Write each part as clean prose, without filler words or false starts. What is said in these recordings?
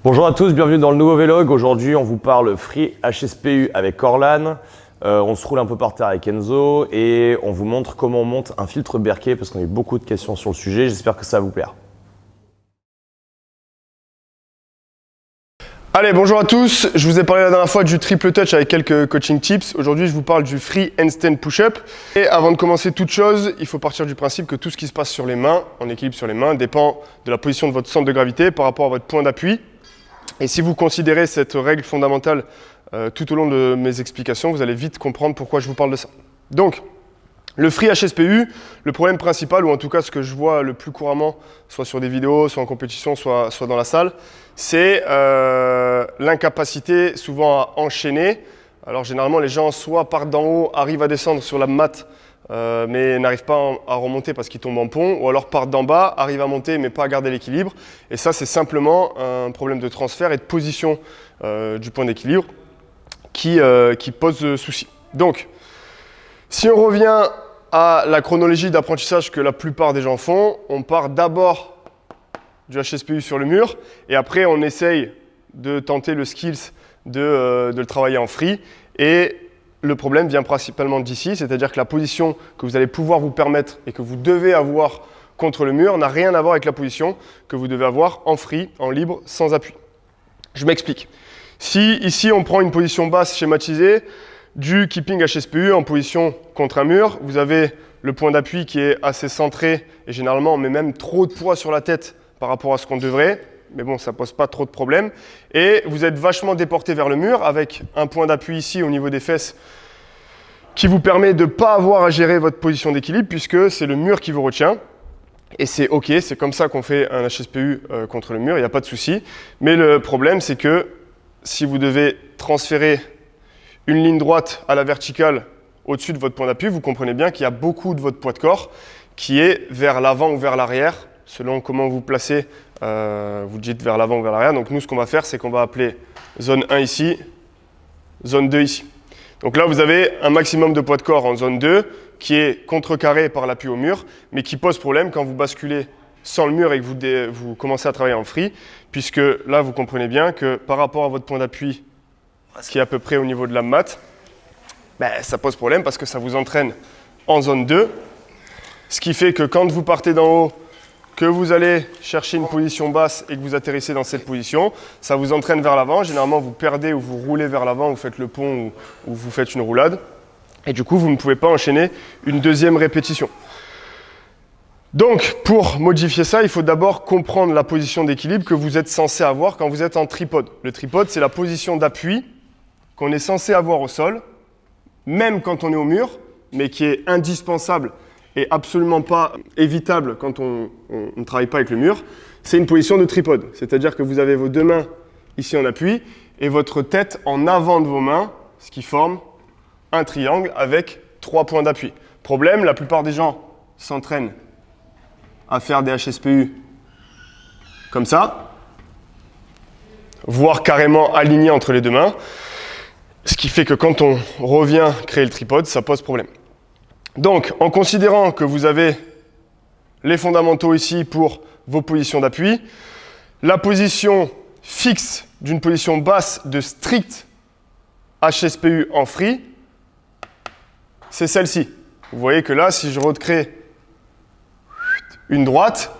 Bonjour à tous, bienvenue dans le nouveau vlog. Aujourd'hui, on vous parle Free HSPU avec Corlan. On se roule un peu par terre avec Enzo et on vous montre comment on monte un filtre Berkey parce qu'on a eu beaucoup de questions sur le sujet. J'espère que ça va vous plaire. Allez, bonjour à tous. Je vous ai parlé la dernière fois du triple touch avec quelques coaching tips. Aujourd'hui, je vous parle du free handstand push-up. Et avant de commencer toute chose, il faut partir du principe que tout ce qui se passe sur les mains, en équilibre sur les mains, dépend de la position de votre centre de gravité par rapport à votre point d'appui. Et si vous considérez cette règle fondamentale tout au long de mes explications, vous allez vite comprendre pourquoi je vous parle de ça. Donc, le free HSPU, le problème principal, ou en tout cas ce que je vois le plus couramment, soit sur des vidéos, soit en compétition, soit dans la salle, c'est l'incapacité souvent à enchaîner. Alors généralement, les gens soit partent d'en haut, arrivent à descendre sur la mat, mais n'arrivent pas à remonter parce qu'ils tombent en pont, ou alors partent d'en bas, arrivent à monter, mais pas à garder l'équilibre. Et ça, c'est simplement un problème de transfert et de position du point d'équilibre qui pose souci. Donc, si on revient à la chronologie d'apprentissage que la plupart des gens font, on part d'abord du HSPU sur le mur et après on essaye de tenter le skills de le travailler en free. Et le problème vient principalement d'ici, c'est-à-dire que la position que vous allez pouvoir vous permettre et que vous devez avoir contre le mur n'a rien à voir avec la position que vous devez avoir en free, en libre, sans appui. Je m'explique. Si ici on prend une position basse schématisée, du keeping HSPU en position contre un mur, vous avez le point d'appui qui est assez centré et généralement on met même trop de poids sur la tête par rapport à ce qu'on devrait, mais bon, ça ne pose pas trop de problème. Et vous êtes vachement déporté vers le mur avec un point d'appui ici au niveau des fesses qui vous permet de ne pas avoir à gérer votre position d'équilibre puisque c'est le mur qui vous retient. Et c'est OK, c'est comme ça qu'on fait un HSPU contre le mur, il n'y a pas de souci. Mais le problème, c'est que si vous devez transférer une ligne droite à la verticale au-dessus de votre point d'appui, vous comprenez bien qu'il y a beaucoup de votre poids de corps qui est vers l'avant ou vers l'arrière. Selon comment vous placez, vous dites vers l'avant ou vers l'arrière. Donc nous, ce qu'on va faire, c'est qu'on va appeler zone 1 ici, zone 2 ici. Donc là, vous avez un maximum de poids de corps en zone 2 qui est contrecarré par l'appui au mur, mais qui pose problème quand vous basculez sans le mur et que vous commencez à travailler en free, puisque là, vous comprenez bien que par rapport à votre point d'appui, qui est à peu près au niveau de la mat, ça pose problème parce que ça vous entraîne en zone 2. Ce qui fait que quand vous partez d'en haut, que vous allez chercher une position basse et que vous atterrissez dans cette position, ça vous entraîne vers l'avant. Généralement, vous perdez ou vous roulez vers l'avant, vous faites le pont ou vous faites une roulade. Et du coup, vous ne pouvez pas enchaîner une deuxième répétition. Donc, pour modifier ça, il faut d'abord comprendre la position d'équilibre que vous êtes censé avoir quand vous êtes en tripode. Le tripode, c'est la position d'appui qu'on est censé avoir au sol, même quand on est au mur, mais qui est indispensable et absolument pas évitable quand on ne travaille pas avec le mur. C'est une position de tripode, c'est-à-dire que vous avez vos deux mains ici en appui et votre tête en avant de vos mains, ce qui forme un triangle avec 3 points d'appui. Problème, la plupart des gens s'entraînent à faire des HSPU comme ça, voire carrément alignés entre les deux mains. Ce qui fait que quand on revient créer le tripode, ça pose problème. Donc, en considérant que vous avez les fondamentaux ici pour vos positions d'appui, la position fixe d'une position basse de strict HSPU en free, c'est celle-ci. Vous voyez que là, si je recrée une droite,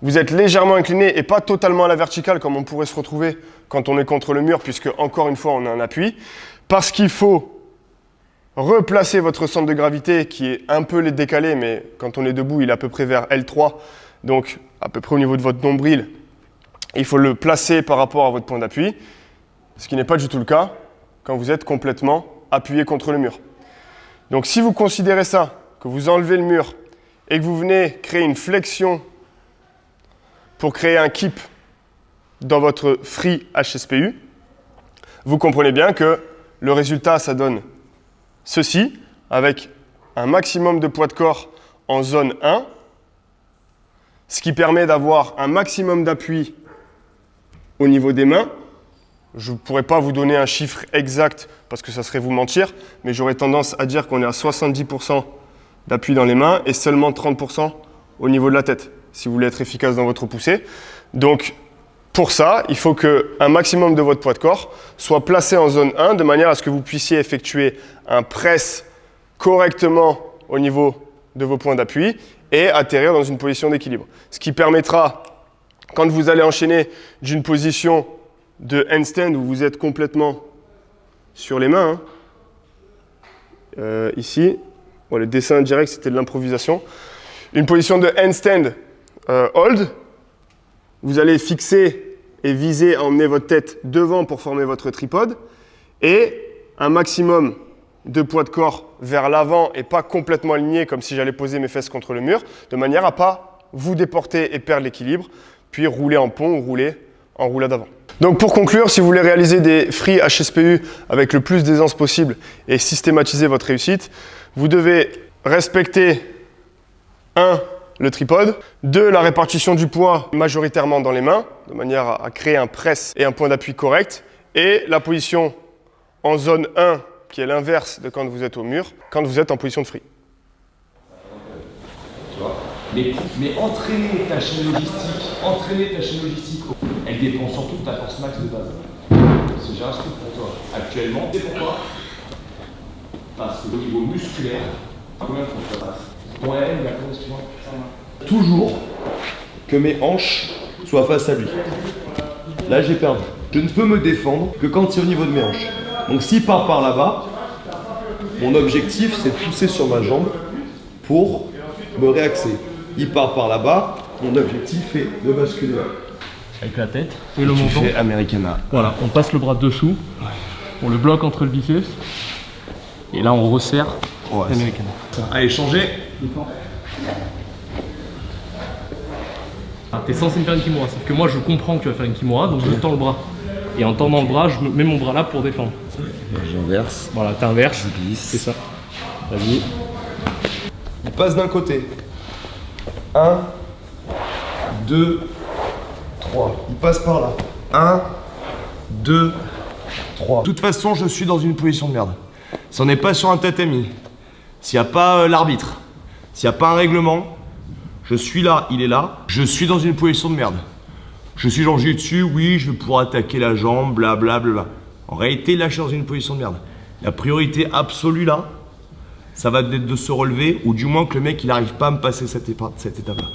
vous êtes légèrement incliné et pas totalement à la verticale comme on pourrait se retrouver quand on est contre le mur, puisque encore une fois, on a un appui. Parce qu'il faut replacer votre centre de gravité qui est un peu décalé, mais quand on est debout, il est à peu près vers L3, donc à peu près au niveau de votre nombril. Il faut le placer par rapport à votre point d'appui, ce qui n'est pas du tout le cas quand vous êtes complètement appuyé contre le mur. Donc si vous considérez ça, que vous enlevez le mur et que vous venez créer une flexion pour créer un keep dans votre free HSPU, vous comprenez bien que le résultat, ça donne ceci, avec un maximum de poids de corps en zone 1, ce qui permet d'avoir un maximum d'appui au niveau des mains. Je ne pourrais pas vous donner un chiffre exact parce que ça serait vous mentir, mais j'aurais tendance à dire qu'on est à 70% d'appui dans les mains et seulement 30% au niveau de la tête, si vous voulez être efficace dans votre poussée. Donc, Pour ça, il faut qu'un maximum de votre poids de corps soit placé en zone 1 de manière à ce que vous puissiez effectuer un press correctement au niveau de vos points d'appui et atterrir dans une position d'équilibre. Ce qui permettra, quand vous allez enchaîner d'une position de handstand où vous êtes complètement sur les mains, ici, bon, le dessin direct c'était de l'improvisation, une position de handstand hold, vous allez fixer et viser à emmener votre tête devant pour former votre tripode et un maximum de poids de corps vers l'avant et pas complètement aligné comme si j'allais poser mes fesses contre le mur, de manière à pas vous déporter et perdre l'équilibre, puis rouler en pont ou rouler en roulade avant. Donc pour conclure, si vous voulez réaliser des free HSPU avec le plus d'aisance possible et systématiser votre réussite, vous devez respecter 1. Le tripode, 2. La répartition du poids majoritairement dans les mains, de manière à créer un press et un point d'appui correct, et la position en zone 1, qui est l'inverse de quand vous êtes au mur, quand vous êtes en position de free. Tu vois, mais entraîner ta chaîne logistique, elle dépend surtout de ta force max de base. C'est déjà un truc pour toi. Actuellement, c'est pourquoi? Parce qu'au niveau musculaire, combien de fois ça passe? Ouais, il y a combien de fois? Toujours que mes hanches soient face à lui. Là, j'ai perdu. Je ne peux me défendre que quand c'est au niveau de mes hanches. Donc s'il part par là-bas, mon objectif, c'est de pousser sur ma jambe pour me réaxer. Il part par là-bas, mon objectif est de basculer là. Avec la tête et le menton. Fais Americana. Voilà, on passe le bras dessous, on le bloque entre le biceps, et là on resserre l'Americana. Allez, changez. T'es censé me faire une kimura, sauf que moi je comprends que tu vas faire une kimura, donc je tends le bras. Et en tendant le bras, je mets mon bras là pour défendre. J'inverse. Voilà, t'inverses, Je glisse. c'est ça. Vas-y. Il passe d'un côté. 1, 2, 3. Il passe par là. 1, 2, 3. De toute façon, je suis dans une position de merde. Si on n'est pas sur un tatami, s'il n'y a pas l'arbitre, s'il n'y a pas un règlement, je suis là, il est là, je suis dans une position de merde. Je suis genre dessus, oui, je vais pouvoir attaquer la jambe, blablabla. En réalité, là, je suis dans une position de merde. La priorité absolue là, ça va être de se relever, ou du moins que le mec il n'arrive pas à me passer cette étape-là.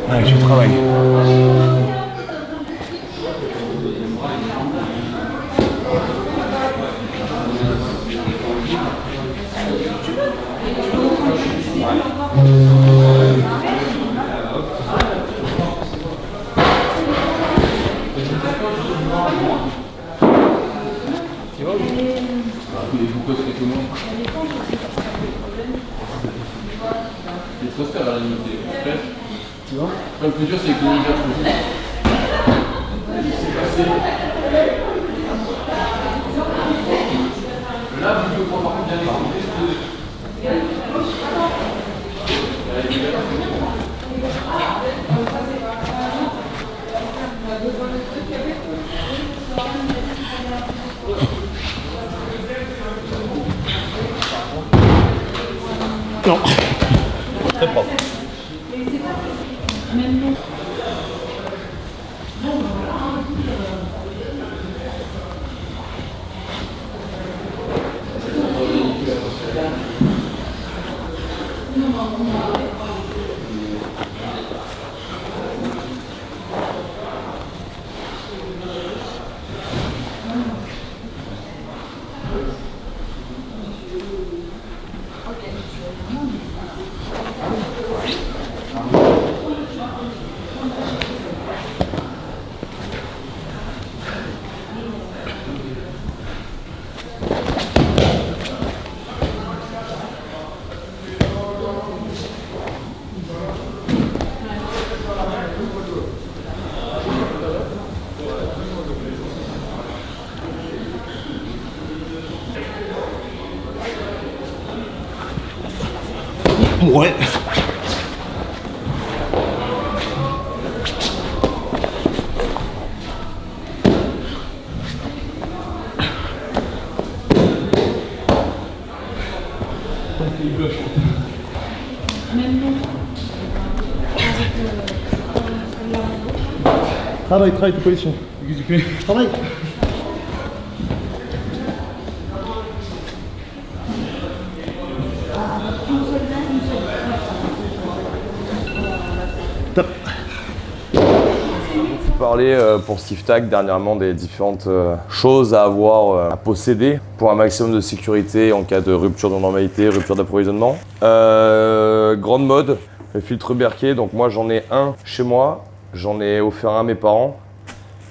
Ouais, je travaille. Le plus dur, c'est que l'univers trouve. Là, vous pouvez par contre bien Non. Très propre. Ouais. de gauche. Travaille ta position. Travaille. Top. Parler pour Steve Tag dernièrement des différentes choses à avoir, à posséder pour un maximum de sécurité en cas de rupture de normalité, rupture d'approvisionnement. Grande mode, le filtre Berkey, donc moi j'en ai un chez moi, j'en ai offert un à mes parents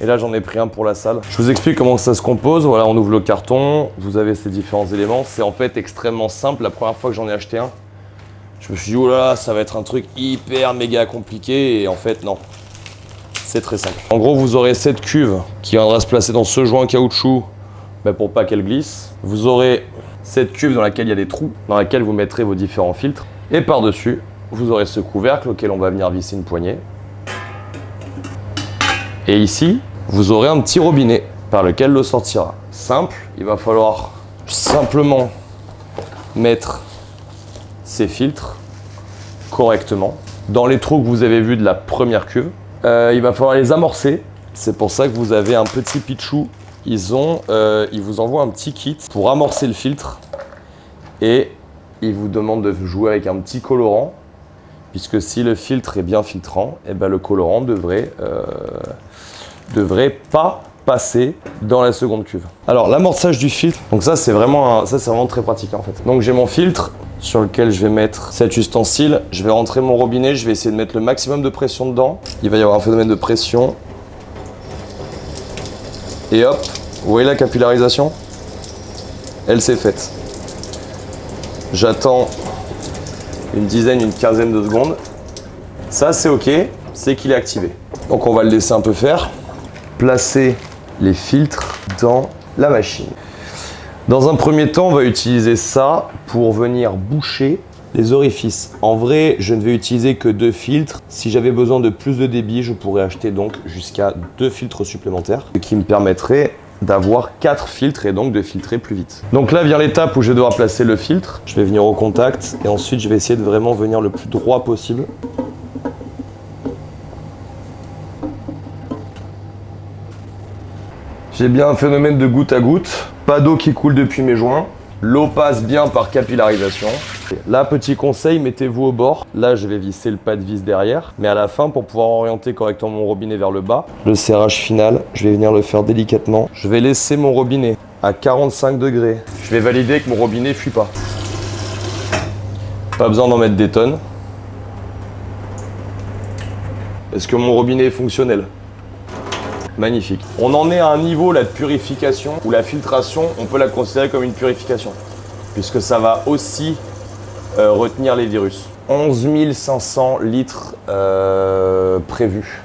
et là j'en ai pris un pour la salle. Je vous explique comment ça se compose. Voilà, on ouvre le carton, vous avez ces différents éléments. C'est en fait extrêmement simple. La première fois que j'en ai acheté un, je me suis dit oh là là, ça va être un truc hyper méga compliqué et en fait non. C'est très simple. En gros, vous aurez cette cuve qui viendra se placer dans ce joint caoutchouc pour pas qu'elle glisse. Vous aurez cette cuve dans laquelle il y a des trous, dans laquelle vous mettrez vos différents filtres. Et par-dessus, vous aurez ce couvercle auquel on va venir visser une poignée. Et ici, vous aurez un petit robinet par lequel l'eau sortira. Simple, il va falloir simplement mettre ces filtres correctement dans les trous que vous avez vus de la première cuve. Il va falloir les amorcer. C'est pour ça que vous avez un petit pitchou. Ils vous envoient un petit kit pour amorcer le filtre et ils vous demandent de jouer avec un petit colorant puisque si le filtre est bien filtrant, et ben le colorant devrait pas passer dans la seconde cuve. Alors l'amorçage du filtre, donc ça c'est vraiment très pratique en fait. Donc j'ai mon filtre sur lequel je vais mettre cet ustensile. Je vais rentrer mon robinet, je vais essayer de mettre le maximum de pression dedans. Il va y avoir un phénomène de pression. Et hop, vous voyez la capillarisation? Elle s'est faite. J'attends une dizaine, une quinzaine de secondes. Ça c'est ok, c'est qu'il est activé. Donc on va le laisser un peu faire. Placer les filtres dans la machine. Dans un premier temps, on va utiliser ça pour venir boucher les orifices. En vrai, je ne vais utiliser que 2 filtres. Si j'avais besoin de plus de débit, je pourrais acheter donc jusqu'à 2 filtres supplémentaires, ce qui me permettrait d'avoir 4 filtres et donc de filtrer plus vite. Donc là vient l'étape où je vais devoir placer le filtre. Je vais venir au contact et ensuite je vais essayer de vraiment venir le plus droit possible. J'ai bien un phénomène de goutte à goutte, pas d'eau qui coule depuis mes joints, l'eau passe bien par capillarisation. Là, petit conseil, mettez-vous au bord. Là, je vais visser le pas de vis derrière, mais à la fin, pour pouvoir orienter correctement mon robinet vers le bas, le serrage final, je vais venir le faire délicatement. Je vais laisser mon robinet à 45 degrés. Je vais valider que mon robinet ne fuit pas. Pas besoin d'en mettre des tonnes. Est-ce que mon robinet est fonctionnel ? Magnifique. On en est à un niveau là de purification où la filtration, on peut la considérer comme une purification puisque ça va aussi retenir les virus. 11 500 litres prévus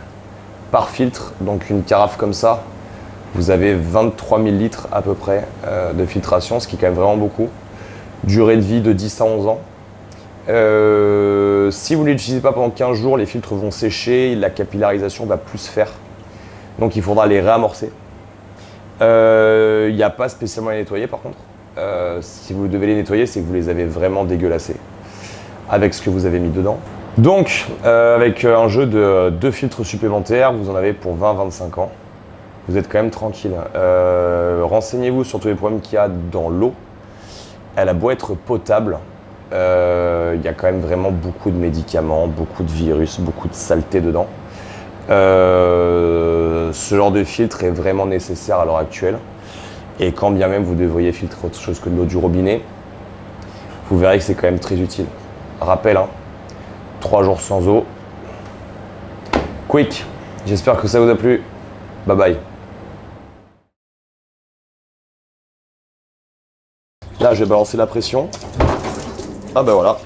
par filtre, donc une carafe comme ça, vous avez 23 000 litres à peu près de filtration, ce qui est quand même vraiment beaucoup. Durée de vie de 10 à 11 ans. Si vous ne l'utilisez pas pendant 15 jours, les filtres vont sécher, la capillarisation va plus se faire. Donc il faudra les réamorcer. Il n'y a pas spécialement à les nettoyer par contre. Si vous devez les nettoyer, c'est que vous les avez vraiment dégueulassés avec ce que vous avez mis dedans. Donc avec un jeu de 2 filtres supplémentaires, vous en avez pour 20-25 ans. Vous êtes quand même tranquille. Renseignez-vous sur tous les problèmes qu'il y a dans l'eau. Elle a beau être potable, il y a quand même vraiment beaucoup de médicaments, beaucoup de virus, beaucoup de saleté dedans. Ce genre de filtre est vraiment nécessaire à l'heure actuelle et quand bien même vous devriez filtrer autre chose que de l'eau du robinet, vous verrez que c'est quand même très utile. Rappel, 3 jours sans eau. Quick, j'espère que ça vous a plu. Bye bye. Là je vais balancer la pression. Ah ben voilà.